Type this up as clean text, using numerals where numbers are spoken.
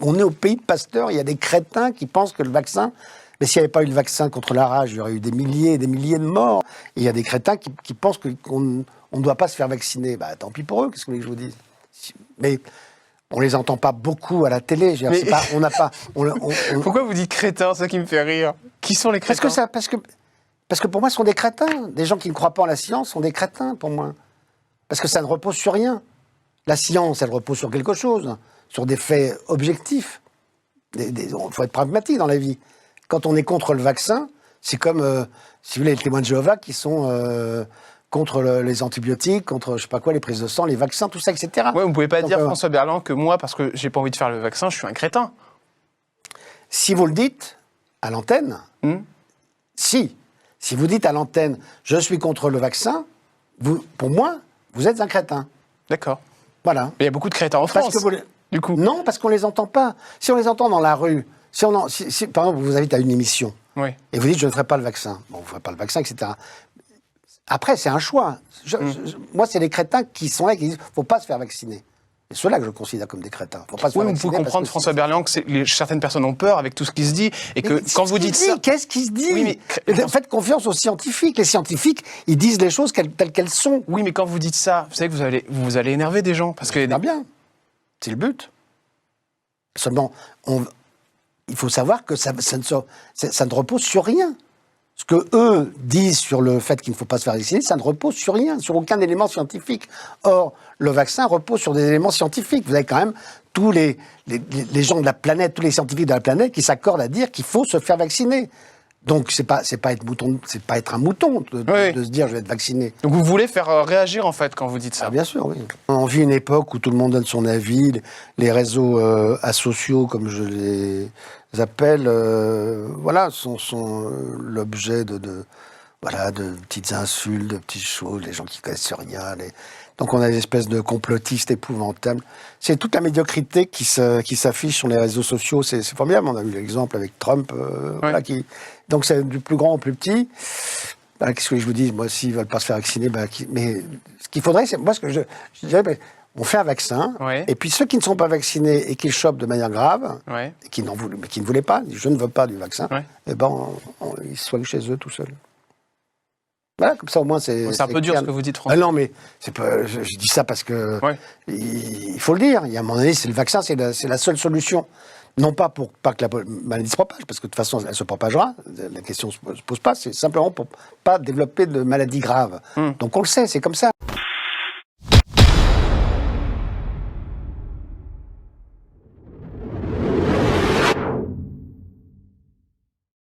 On est au pays de Pasteur, il y a des crétins qui pensent que le vaccin... Mais s'il n'y avait pas eu le vaccin contre la rage, il y aurait eu des milliers et des milliers de morts. Et il y a des crétins qui pensent qu'on ne doit pas se faire vacciner. Bah, tant pis pour eux, qu'est-ce que vous voulez que je vous dise? Mais on les entend pas beaucoup à la télé. Je veux dire, pas, on n'a pas... Pourquoi vous dites crétins? C'est ça qui me fait rire. Qui sont les crétins? Parce que pour moi, ce sont des crétins. Des gens qui ne croient pas en la science sont des crétins, pour moi. Parce que ça ne repose sur rien. La science, elle repose sur quelque chose, sur des faits objectifs. Il faut être pragmatique dans la vie. Quand on est contre le vaccin, c'est comme, si vous voulez, les témoins de Jéhovah qui sont contre les antibiotiques, contre, je sais pas quoi, les prises de sang, les vaccins, tout ça, etc. Ouais, vous pouvez pas dire, François Berland, que moi, parce que j'ai pas envie de faire le vaccin, je suis un crétin. Si vous le dites à l'antenne, si vous dites à l'antenne, je suis contre le vaccin, pour moi, vous êtes un crétin. D'accord. Voilà. Mais il y a beaucoup de crétins en France, du coup. Non, parce qu'on les entend pas. Si on les entend dans la rue, par exemple, vous invite à une émission, et vous dites, je ne ferai pas le vaccin. Bon, vous ne ferez pas le vaccin, etc. Après, c'est un choix. Moi, c'est les crétins qui sont là, qui disent, il ne faut pas se faire vacciner. C'est ceux-là que je considère comme des crétins. Faut pas se faire vacciner. Vous pouvez comprendre, François Berland, que certaines personnes ont peur avec tout ce qui se dit, et que quand vous dites ça... Qu'est-ce qui se dit? Faites confiance aux scientifiques. Les scientifiques, ils disent les choses telles qu'elles sont. Oui, mais quand vous dites ça, vous savez que vous allez énerver des gens. Parce que bien. C'est le but. Seulement, il faut savoir que ça ne repose sur rien. Ce que eux disent sur le fait qu'il ne faut pas se faire vacciner, ça ne repose sur rien, sur aucun élément scientifique. Or, le vaccin repose sur des éléments scientifiques. Vous avez quand même tous les gens de la planète, tous les scientifiques de la planète qui s'accordent à dire qu'il faut se faire vacciner. Donc, c'est pas être un mouton de se dire je vais être vacciné. Donc vous voulez faire réagir en fait quand vous dites ça. Ah, bien sûr, oui. On vit une époque où tout le monde donne son avis, les réseaux asociaux, comme je les appelle, voilà, sont l'objet de petites insultes, de petites choses, les gens qui connaissent rien. Donc on a des espèces de complotistes épouvantables. C'est toute la médiocrité qui s'affiche sur les réseaux sociaux. C'est formidable. On a eu l'exemple avec Trump, voilà, donc c'est du plus grand au plus petit. Bah, qu'est-ce que je vous dis? Moi, s'ils veulent pas se faire vacciner, mais ce qu'il faudrait, c'est moi ce que je dirais, on fait un vaccin, et puis ceux qui ne sont pas vaccinés et qui le chopent de manière grave, et qui ne voulaient pas, je ne veux pas du vaccin, et ils se soignent chez eux tout seuls. Voilà, comme ça au moins c'est un peu dur ce que vous dites, François. Ah non, mais c'est pas, je dis ça parce que il faut le dire. Il y a un moment donné, le vaccin, c'est la seule solution. Non pas pour pas que la maladie se propage, parce que de toute façon, elle se propagera. La question se pose pas. C'est simplement pour pas développer de maladies graves. Donc on le sait, c'est comme ça.